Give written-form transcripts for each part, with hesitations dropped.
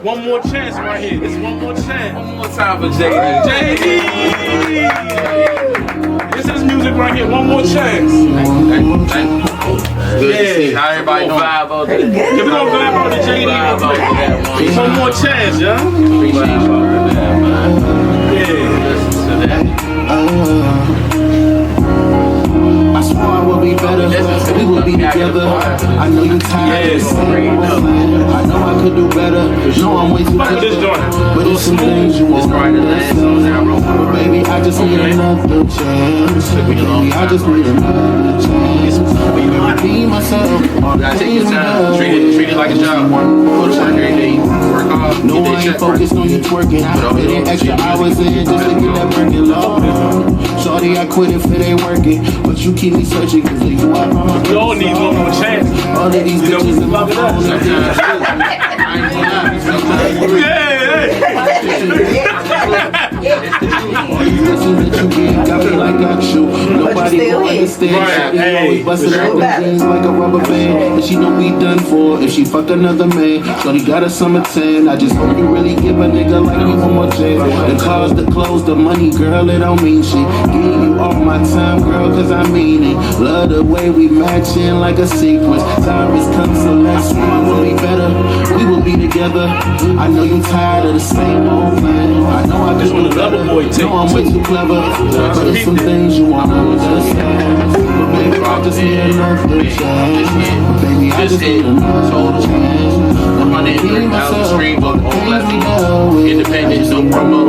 One more chance right here. This is one more chance. One more time for JD. This is music right here. One more chance. Thank you. Good to see how everybody doing. Vibe out there. Give it on vibe on the JD. One more chance, yeah? I swore I would be better, we would be together. I know you tired of the same old plan. I know I could do better, know I'm way too clever, but there's some things you won't understand. But baby, I just need another chance. Baby, I just need another chance. Baby, be myself. Take your time. Treat it like a job. Go to work every day. Work hard. No, I ain't focused on you twerking. I put in extra hours in just to get that working love. Shorty, I quit if it ain't working, but you keep me searching cause of you. I promise. We all need one more chance. All of these bitches in my phone. Got me like I shoot. Nobody gon' understand. She always bustin' out the jeans like a rubber band. And she know we done for if she fuck another man. Shorty got a summer tan. I just hope you really give a nigga like me one more chance. The cars, the clothes, the money, girl, it don't mean shit. Giving you all my time, girl, cause I mean it. Love the way we matchin' like a sequence. Time has come, so let's swim. We'll be better, we will be together. I know you tired of the same old plan. I know I just want another boy. Know I'm way too clever, but there's some things you won't understand. But baby, I just need another chance. But baby, I just need another chance. 130,000 streams on all independent, no promo,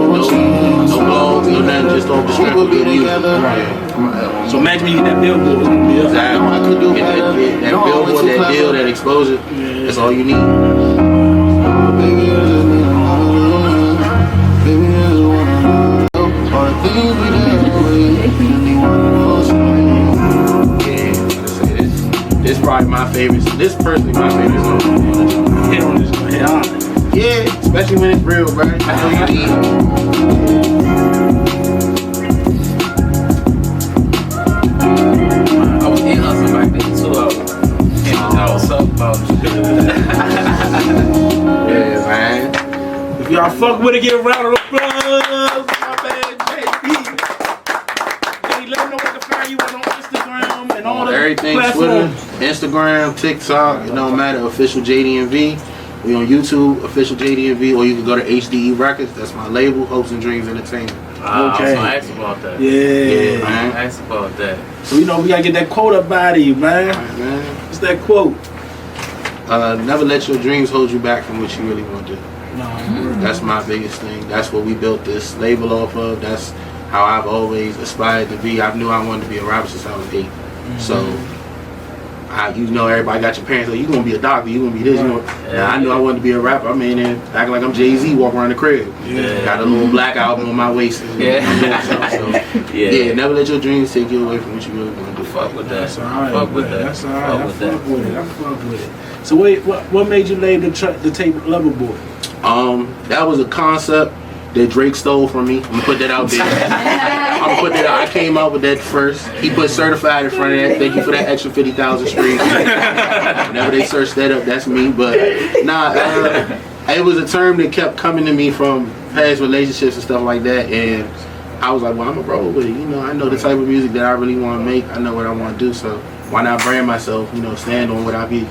no blog, no nothing, just off the strength of the music. So imagine when you get that billboard, it's gonna be up. Exactly. Get that billboard, that deal, that exposure, that's all you need. Baby, I just need baby, I just wanna know all the things we did. This probably my favorite. This personally my favorite song. Hit on this one. Hit on. Yeah, especially when it's real, bro. I know you need. I was in hustle back then too. I was up about Yeah, man. If y'all fuck with it, get a round of applause. My bad, JD. Let them know where to find you on Instagram and all the Everything, platforms. Twitter, Instagram, TikTok, it don't matter, official JDMV. We on YouTube, official JDMV, or you can go to HDE Records, that's my label, Hopes and Dreams Entertainment. I was gonna ask about that. Yeah, man. Ask about that. So you know we gotta get that quote up out of you, man. All right, man. What's that quote? Never let your dreams hold you back from what you really want to do. No. That's my biggest thing. That's what we built this label off of. That's how I've always aspired to be. I knew I wanted to be a rapper since I was 8. So, you know, everybody got your parents like, you gonna be a doctor, you gonna be this, you know. Now, I knew I wanted to be a rapper. I'm in there acting like I'm Jay-Z, walking around the crib. Yeah. Got a little black album on my waist. Yeah. Yeah, never let your dreams take you away from what you really want to do. Fuck with that. That's alright. Fuck with that. That's alright. I Fuck fuck with it. I fuck with it. So wait, what made you name the tape Loverboy? That was a concept that Drake stole from me. I'm gonna put that out there. I'm gonna put that out. I came out with that first. He put certified in front of that. Thank you for that extra 50,000 streams. Whenever they search that up, that's me. But nah, it was a term that kept coming to me from past relationships and stuff like that, and I was like, well, I'm a roll with it. You know, I know the type of music that I really want to make. I know what I want to do. So why not brand myself? You know, stand on what I be.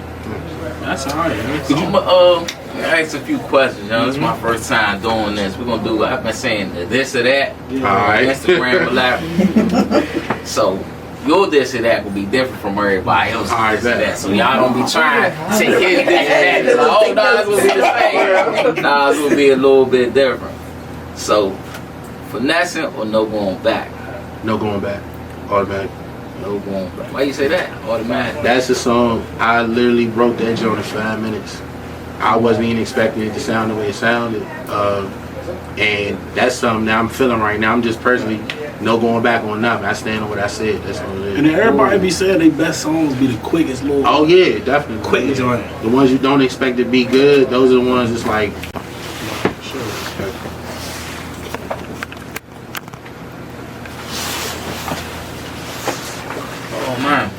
That's alright. I'm ask a few questions, yo. This is my first time doing this. We're gonna do, I've been saying this or that. Alright. Instagram collab. So your this or that will be different from everybody else's this or that. So y'all don't be trying to take his this and that. Like, oh no, it's gonna be the same. Nah, it's gonna be a little bit different. So finessing or no going back? No going back. Automatic. No going back. Why you say that? Automatic. That's a song. I literally wrote that joint in 5 minutes. I wasn't even expecting it to sound the way it sounded. And that's something that I'm feeling right now. I'm just personally no going back on nothing. I stand on what I said. That's all it is. And then everybody be saying they best songs be the quickest little. Oh yeah, definitely. Quick joint. The ones you don't expect to be good, those are the ones that's like. Oh man.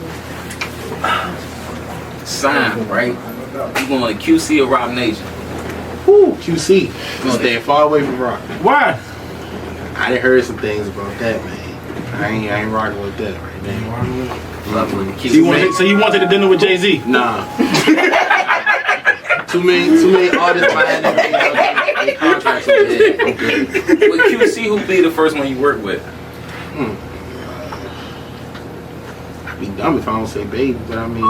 Sign, right? You going to QC or Rock Nation? Whoo, QC. Staying far away from rock. Why? I done heard some things about that, man. I ain't rocking with that right now. So you wanted to dinner with Jay-Z? Nah. too many artists behind them. Contracts over there. With QC, who be the first one you work with? I'd be dumb if I don't say Baby, but I mean,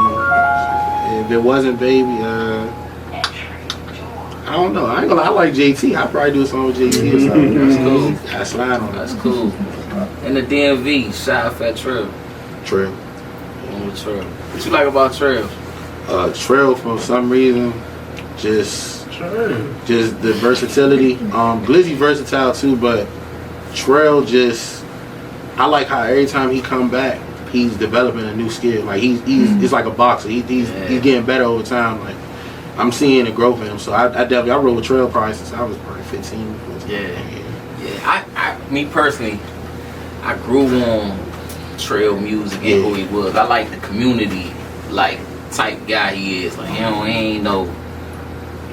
if it wasn't Baby, I don't know. I ain't gonna lie, I like JT. I'd probably do a song with JT or something. That's cool. I slide on That's that. cool. In the DMV, Shy Fat Trail. Trail. Trail. What you like about Trail? Trail, for some reason, just the versatility. Glizzy versatile too, but Trail just, I like how every time he come back, he's developing a new skill. Like he's like a boxer. He's getting better over time. Like I'm seeing the growth in him. So I definitely rode with Trail probably since I was probably 15. Yeah. I me personally, I grew on Trail music and who he was. I like the community like type guy he is. Like he ain't no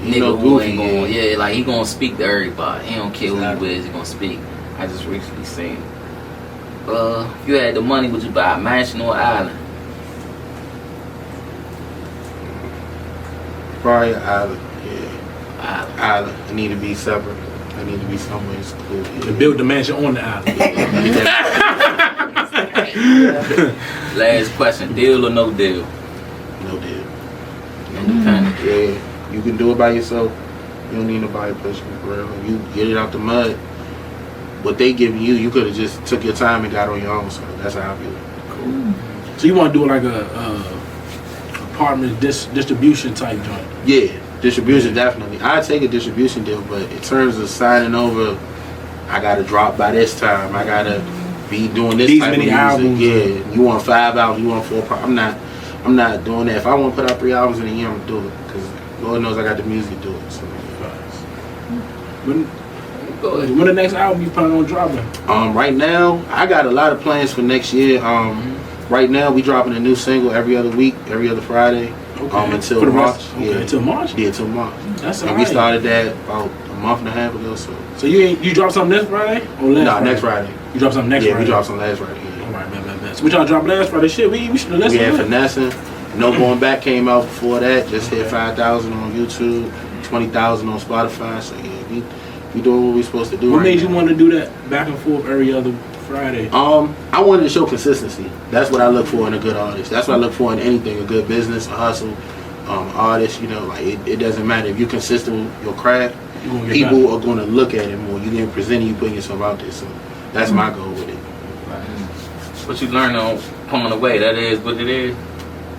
nigga who ain't going. Like he gonna speak to everybody. He don't care who he is. He gonna speak. I just recently seen. If you had the money, would you buy a mansion or an island? Probably island. Island. I need to be separate. I need to be somewhere secluded. To build the mansion on the island. Last question: deal or no deal? No deal. Independent. Yeah, you can do it by yourself. You don't need nobody pushing you for real. You get it out the mud. What they giving you, you could have just took your time and got on your own. So that's how I feel. Cool. So you want to do like a apartment distribution type joint? Yeah, distribution definitely. I'd take a distribution deal, but in terms of signing over, I gotta drop by this time. I gotta be doing this These type many of music. albums. Yeah, you want 5 albums, you want 4. I'm not doing that. If I want to put out 3 albums in a year, I'm gonna do it because Lord knows I got the music to do it. So. When the next album you planning on dropping? Right now, I got a lot of plans for next year. Right now, we dropping a new single every other week, every other Friday, until March. Until March. Yeah, till March. That's and all we right. started that about a month and a half ago. So you drop something this Friday or last? Friday? Next Friday. You drop something next Friday. Yeah, we dropped something last Friday. Yeah. All right, man. So what y'all dropped last Friday? Shit, we should have listened. We had to it. Finessing. No Going Back came out before that. Just hit 5,000 on YouTube, 20,000 on Spotify. So yeah, we doing what we supposed to do. What made you want to do that back and forth every other Friday? I wanted to show consistency. That's what I look for in a good artist. That's what I look for in anything, a good business, a hustle, artist. You know, like it doesn't matter if you're consistent with your craft. People are going to look at it more. You're getting presented, you putting yourself out there. So that's my goal with it. What you learn on Pulling Away, that is what it is?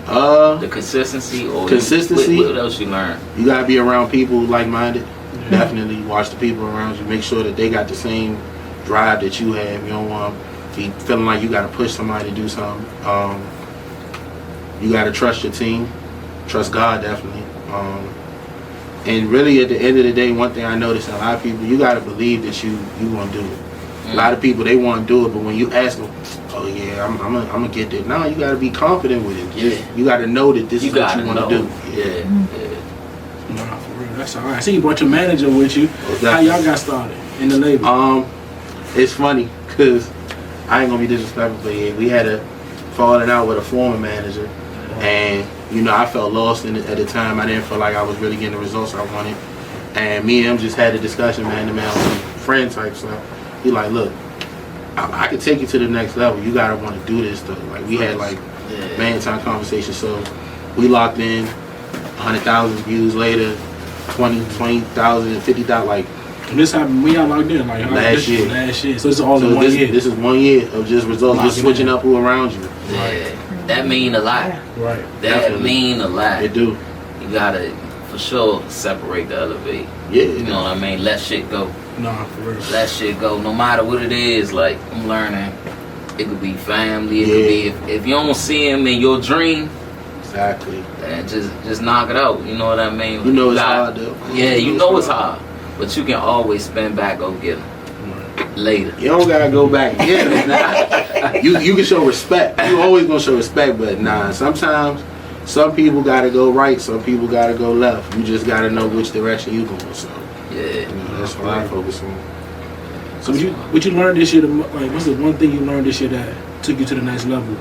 The consistency or consistency. What else you learn? You gotta be around people like-minded. Definitely watch the people around you. Make sure that they got the same drive that you have. You don't want to be feeling like you gotta push somebody to do something. You gotta trust your team. Trust God, definitely. And really, at the end of the day, one thing I noticed in a lot of people, you gotta believe that you want to do it. A lot of people, they want to do it, but when you ask them, oh yeah, I'm gonna get there. No, you gotta be confident with it. You gotta know that this is what you want to do. No, for real, that's all right. I see you brought your manager with you. How y'all got started in the label? It's funny because I ain't gonna be disrespectful, but yeah, we had a falling out with a former manager, and you know I felt lost at the time. I didn't feel like I was really getting the results I wanted, and me and him just had a discussion, man to man, on some friend type stuff. He like, look, I can take you to the next level. You gotta want to do this though. Like we had like man time conversation, so we locked in. 100,000 views later, 20,000, 50,000, like. And this happened when y'all locked in, like last year. So it's all in 1 year. This is 1 year of just results, just switching up who around you. Yeah, that mean a lot. Right. That mean a lot. It do. You gotta, for sure, separate the elevate. Yeah. You know what I mean? Let shit go. Nah, for real. Let shit go. No matter what it is, like, I'm learning. It could be family. It could be, if you don't see him in your dream, exactly. And just knock it out. You know what I mean? You know it's hard though. Yeah, you know it's hard. But you can always spin back, go get him. Later. You don't gotta go back. Yeah, you can show respect. You always gonna show respect, but nah. Sometimes some people gotta go right, some people gotta go left. You just gotta know which direction you going. So Yeah, that's what I focus on. So what you learned this year? Like, what's the one thing you learned this year that took you to the next level?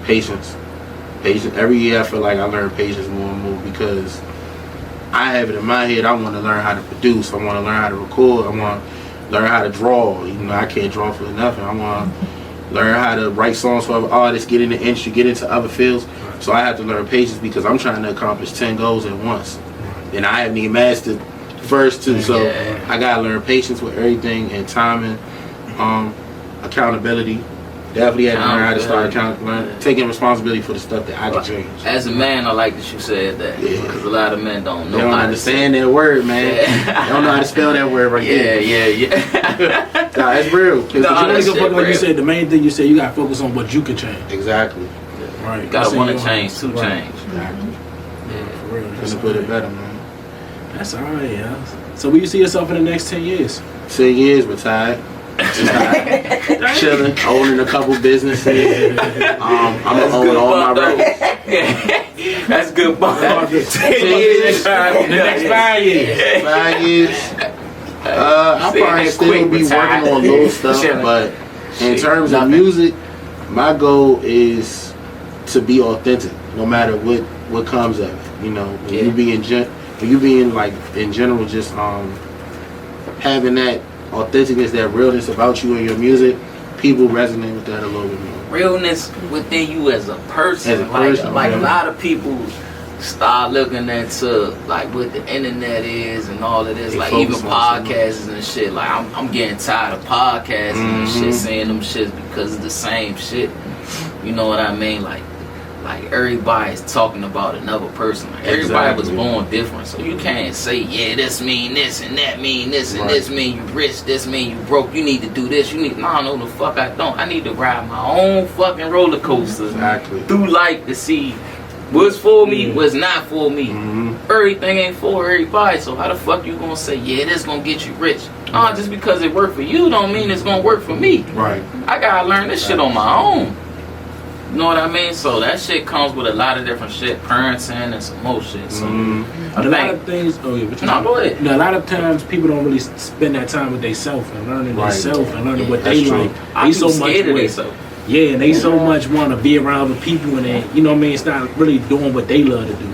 Patience. Every year I feel like I learn patience more and more because I have it in my head. I want to learn how to produce. I want to learn how to record. I want to learn how to draw. I can't draw for nothing. I want to learn how to write songs for other artists, get in the industry, get into other fields. So I have to learn patience because I'm trying to accomplish 10 goals at once, and I haven't even mastered the first 2. So I gotta learn patience with everything and timing, accountability. Definitely had to learn how to start taking responsibility for the stuff that I can change. As a man, I like that you said that because a lot of men don't know. They don't understand that word, man. They don't know how to spell that word right there. Yeah. Nah, that's real. Like you said, the main thing you said, you gotta focus on what you can change. Exactly. Right. You gotta want to change to change. Exactly. Yeah, for real. Couldn't put it better, man. That's all right, yeah. So where you see yourself in the next 10 years? 10 years, retired. Chilling, owning a couple businesses. I'm gonna own all my roads. That's good. 10 years. The next 5 years. 5 years. I'll probably still be working on little stuff, but in terms of music, my goal is to be authentic, no matter what comes of it. When you be in general, just having that authenticness, that realness about you and your music, people resonate with that a little bit more. Realness within you as a person. Like a lot of people start looking into like what the internet is and all of this, like even podcasts and shit. Like I'm getting tired of podcasts and shit, saying them shits because it's the same shit. You know what I mean? Like everybody's talking about another person. Like everybody was born different, so you can't say this mean this and that mean this and this mean you rich, this mean you broke. You need to do this. No, the fuck I don't. I need to ride my own fucking roller coaster through life to see what's for me, what's not for me. Everything ain't for everybody. So how the fuck you gonna say this gonna get you rich? Just because it worked for you don't mean it's gonna work for me. Right. I gotta learn this shit on my own. You know what I mean? So that shit comes with a lot of different shit, parenting and some more shit. So a lot of things. Oh yeah, no, go ahead. A lot of times people don't really spend that time with themselves and learning themselves and learning what they like. They so much and they so much want to be around the people and they, it's not really doing what they love to do.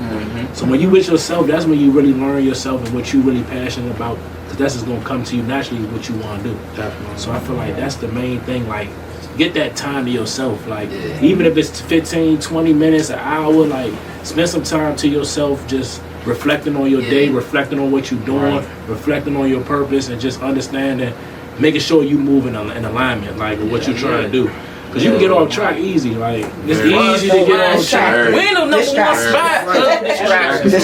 So when you with yourself, that's when you really learn yourself and what you really passionate about, because that's just gonna come to you naturally what you want to do. Definitely. So I feel like that's the main thing. Like, get that time to yourself. Like, even if it's 15, 20 minutes, an hour, like, spend some time to yourself, just reflecting on your day, reflecting on what you're doing, reflecting on your purpose, and just understanding, making sure you move in alignment, like, with what you're trying to do. Because you can get off track easy. Like, it's easy to get off track. We're in the number one spot of distractions.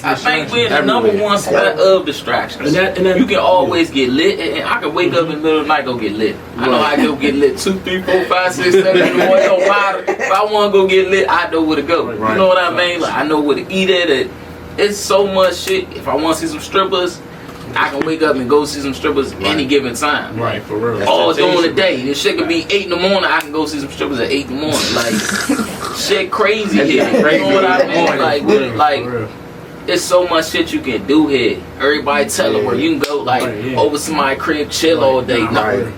I think we're in the number one spot of distractions. And then you can always get lit, and I can wake up in the middle of the night go get lit. I know I go get lit 2, 3, 4, 5, 6, 7 in the morning. It don't matter. If I want to go get lit, I know where to go. You know what I mean? Like, I know where to eat at. It's so much shit. If I want to see some strippers, I can wake up and go see some strippers any given time. Right, for real. All during the day. This shit could be 8 in the morning. I can go see some strippers at 8 in the morning. Like, shit crazy here. You know what I mean? Like, there's so much shit you can do here. Everybody telework. You can go over somebody's crib, chill all day,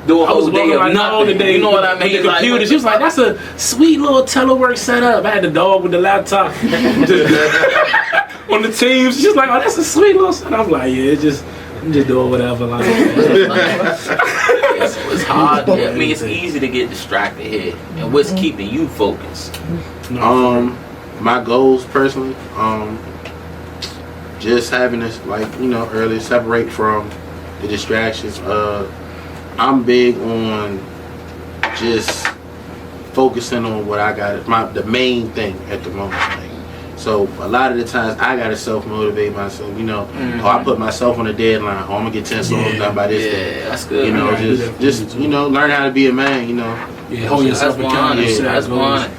do a whole day of nothing. You know what I mean? The computer. She was like, "That's a sweet little telework setup." I had the dog with the laptop on the Teams. She's like, "Oh, that's a sweet little setup." I'm like, "Yeah, I'm just doing whatever." Like, it's hard. I mean, it's easy to get distracted here. And what's keeping you focused? My goals personally, just having this, earlier, separate from the distractions. I'm big on just focusing on what I got, the main thing at the moment. So a lot of the times I gotta self-motivate myself, or I put myself on a deadline. I'm gonna get 10 songs done by this day. That's good. Just learn how to be a man. Hold yourself accountable. That's one.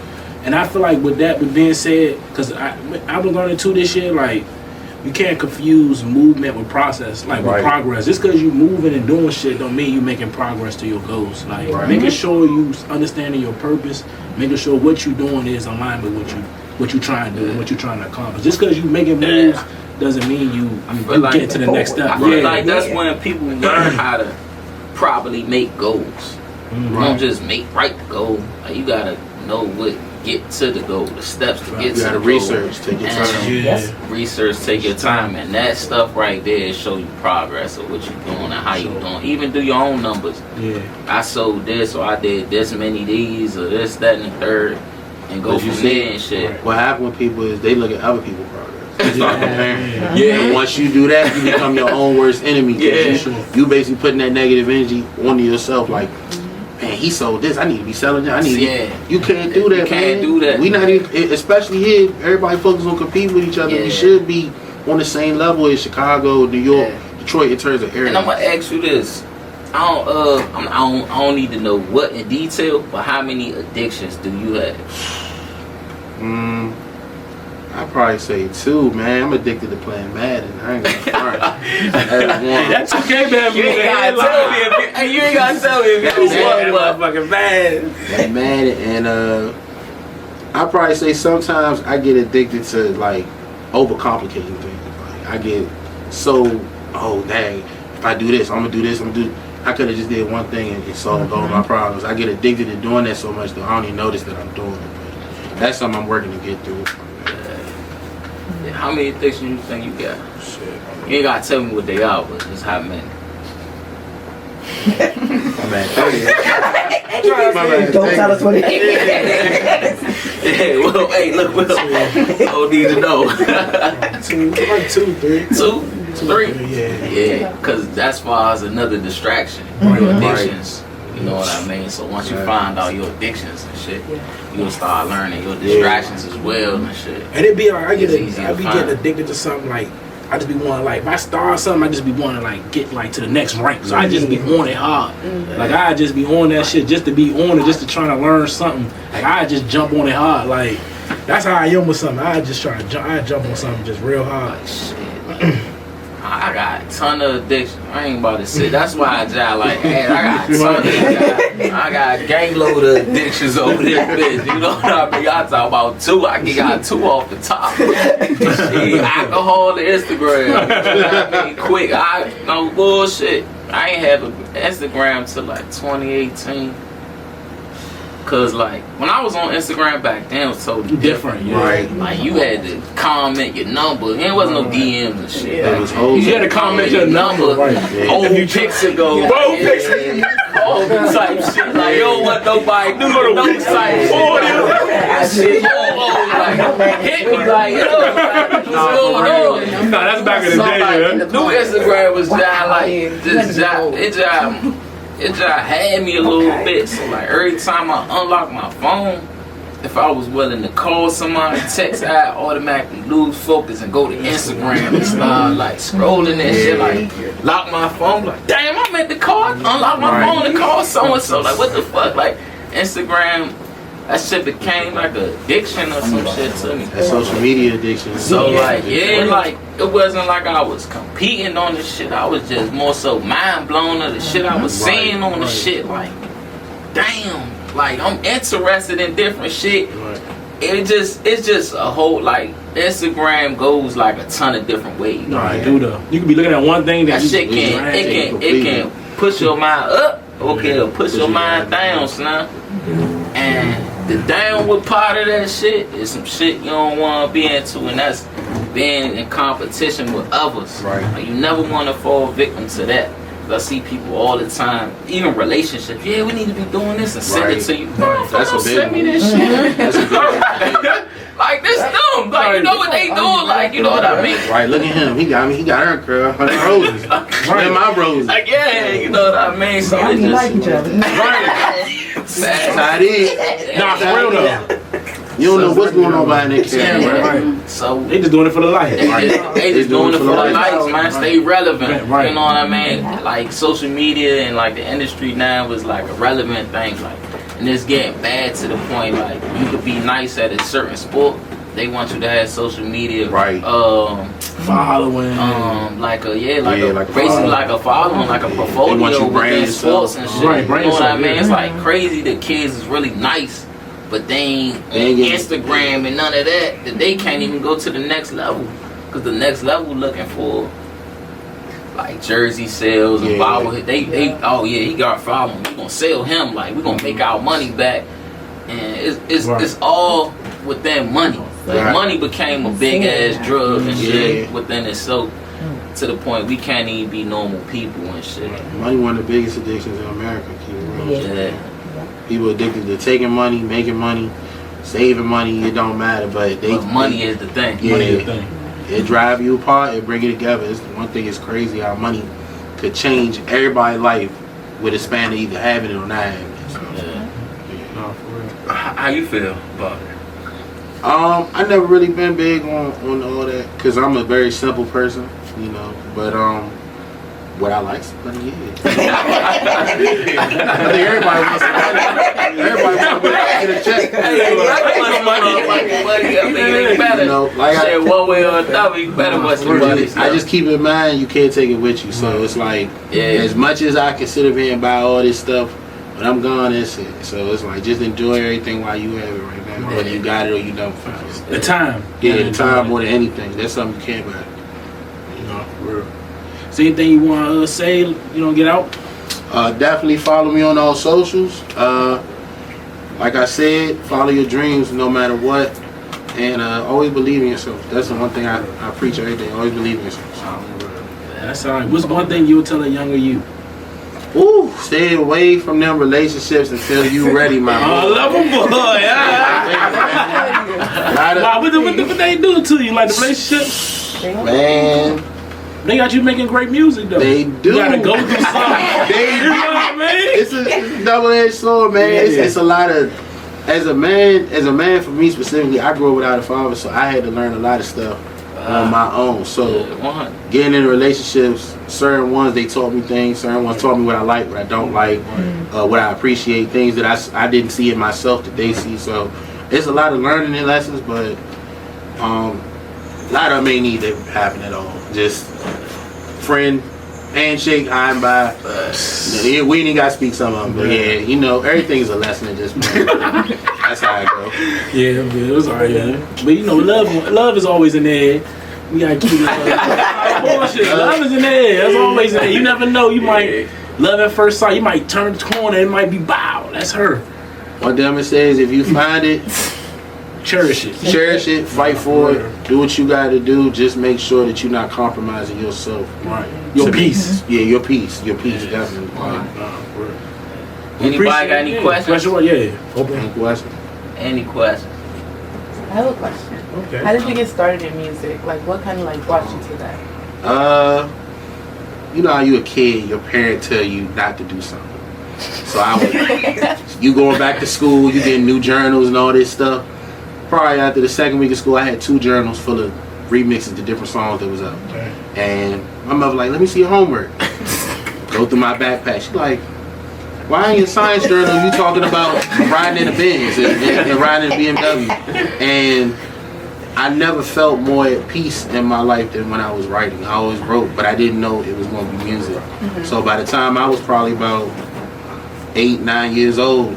And I feel like with being said, because I was learning too this year, like, you can't confuse movement with process, like with progress. Just because you moving and doing shit don't mean you making progress to your goals. Like making sure you understanding your purpose, making sure what you doing is aligned with what you trying to do and what you trying to accomplish. Just because you making moves doesn't mean you like, get to the next step. I feel like that's when people learn how to properly make goals. You don't just write the goal. Like, you gotta know what get to the goal, the steps to get to the research, take your time. Research, take your time, and that stuff right there show you progress of what you're doing and how you doing. Even do your own numbers. I sold this, or I did this many these, or this, that, and the third, and go from there and shit. What happens with people is they look at other people's progress. They start comparing. And once you do that, you become your own worst enemy. You basically putting that negative energy onto yourself, like, man, he sold this. I need to be selling that. You can't do that, man. We not even, especially here. Everybody focus on competing with each other. We should be on the same level as Chicago, New York, Detroit in terms of area. And I'm gonna ask you this. I don't need to know what in detail, but how many addictions do you have? I'd probably say 2, man. I'm addicted to playing Madden. I ain't gonna front. That's okay, man. You ain't gotta tell me. You ain't gotta tell me if you motherfucking Madden. Madden, and I'd probably say sometimes I get addicted to like overcomplicating things. Like I get so, oh dang, if I do this, I'm gonna do this. I could have just did one thing and solved all my problems. I get addicted to doing that so much that I don't even notice that I'm doing it. But that's something I'm working to get through. How many addictions you think you got? Shit. You ain't gotta tell me what they are, but just how many. Don't tell us what it is. Well, hey, look, Will. Don't need to know. 2, 3. 2, 3? Yeah, because that's far as another distraction. Your addictions. You know what I mean? So once you find out your addictions and shit, you'll start learning your distractions as well and shit. And it be like I be getting addicted to something, like I just be wanting, like if I start something, I just be wanting to like get like to the next rank. So I just be on it hard. Like I just be on that shit just to be on it, just to try to learn something. Like I just jump on it hard. Like that's how I am with something. I just try to jump on something just real hard. Like, shit. I got a ton of addiction. I ain't about to sit. That's why I jive like, man, I got a ton of I got a gang load of addictions over this bitch. You know what I mean? I talk about 2. I got 2 off the top. Shit, alcohol and Instagram. You know what I mean? Quick. No bullshit. I ain't have an Instagram till like 2018. Cause like when I was on Instagram back then, it was totally different, right? Like you had to comment your number. There wasn't no DMs and shit. You had to comment your number. Old pics ago. Old type shit. Like you don't want nobody no type shit. Like hit me like what's going on? No, that's back in the day, man. New Instagram was just like it just had me a little bit. So like every time I unlock my phone, if I was willing to call somebody, text, I automatically lose focus and go to Instagram and start like scrolling and shit. Like lock my phone, like damn, I meant to call, unlock my phone and call so and so. Like what the fuck? Like Instagram, that shit became like an addiction or some shit to me. That social media addiction. So like like it wasn't like I was competing on the shit. I was just more so mind blown of the shit I was seeing on the shit. Like damn, like I'm interested in different shit. It's just a whole like Instagram goes like a ton of different ways. No, I do though. You can be looking at one thing that shit can push your mind up, okay, or push your mind down, son. And the downward part of that shit is some shit you don't want to be into, and that's being in competition with others. Right. Like, you never want to fall victim to that. I see people all the time, even relationships. Yeah, we need to be doing this and send it to you. That's a big send me this shit. Like this dumb. Like you know what they doing. Like you know what I mean. Right. Look at him. He got me. He got her girl. Her roses. Right. My roses. Like yeah, you know what I mean. So Y'all like each other. Right. That's how it is. Nah, for real though. You don't know what's going on behind that camera. Right. So they just doing it for the lights. They just doing it for the lights, man. Stay relevant. Right. You know what I mean? Like social media and like the industry now is like a relevant thing. Like, and it's getting bad to the point like you could be nice at a certain sport. They want you to have social media. Right. Following. Like a following. like a following, like a portfolio want you brand within yourself. sports and shit. Right, You brand know what I yourself, mean? yeah. It's like crazy. The kids is really nice, but they ain't on Instagram and none of that. That they can't even go to the next level, cause the next level looking for like jersey sales and bobblehead. They he got a problem. We gonna sell him. Like we gonna make our money back, and it's all within money. Like money became a big ass drug and shit within itself, to the point we can't even be normal people and shit. Money one of the biggest addictions in America. Yeah. People addicted to taking money, making money, saving money. It don't matter, but money is the thing. Yeah, Money is the thing. It drive you apart. It bring you together. It's one thing. It's crazy how money could change everybody's life with a span of either having it or not having it. So, No, for real. How you feel about it? I never really been big on all that because I'm a very simple person, you know. But what I like some money is. I think everybody wants some money. Everybody wants to get a check. You know, like one way or another, you better want some money. I just keep in mind you can't take it with you. So it's like as much as I can sit up here and buy all this stuff, when I'm gone, that's it. So it's like just enjoy everything while you have it right now. Whether you got it or you don't. The time. Yeah, the time more than anything. That's something you can't buy. You know, for real. Is there anything you want to say, you know, get out? Definitely follow me on all socials. Like I said, follow your dreams no matter what. And always believe in yourself. That's the one thing I preach every day. Always believe in yourself. That's all right. What's one thing you would tell a younger you? Ooh, stay away from them relationships until you ready, my boy. I love them, boy. What they do to you? Like the relationship? Man. They got you making great music though. They do. You gotta go through something. They You know what I mean? It's a double-edged sword, man. It's a lot of, as a man for me specifically, I grew up without a father, so I had to learn a lot of stuff on my own. So getting into relationships, certain ones they taught me things, certain ones taught me what I like, what I don't like, what I appreciate, things that I didn't see in myself that they see. So it's a lot of learning and lessons, but a lot of them ain't need to happen at all. Just friend, handshake, high and by. We ain't got to speak some of them, but yeah, you know, everything is a lesson at this point. That's how I go. Yeah, it was alright, yeah. But you know, love is always in there. We gotta keep it bullshit. Love is in there. That's always in there. You never know. You might love at first sight. You might turn the corner. It might be bow. That's her. What Demon says, if you find it, cherish it. Cherish it. Fight for it. Do what you got to do. Just make sure that you're not compromising yourself. Right. Your peace. Yeah, your peace. Your peace, definitely. Anybody got any questions? Yeah. Open. Any questions? Any questions? I have a question. Okay. How did you get started in music? Like, what kind of brought you to that? You know how you a kid, your parent tell you not to do something. So you going back to school, you getting new journals and all this stuff. Probably after the second week of school, I had 2 journals full of remixes to different songs that was up. Okay. And my mother like, let me see your homework. Go through my backpack. She like, why in your science journal you talking about riding in a Benz and riding in a BMW? And I never felt more at peace in my life than when I was writing. I always wrote, but I didn't know it was going to be music. So by the time I was probably about 8, 9 years old,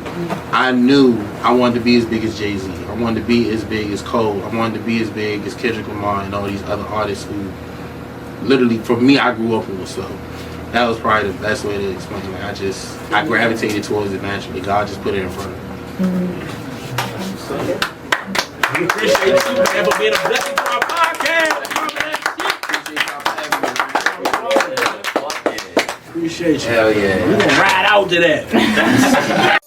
I knew I wanted to be as big as Jay-Z. I wanted to be as big as Cole. I wanted to be as big as Kendrick Lamar and all these other artists who literally, for me, I grew up with. So that was probably the best way to explain it. I gravitated towards it naturally. God just put it in front of me. We appreciate you, man, for being a blessing to our podcast. Appreciate you. Hell yeah. We're gonna ride out to that.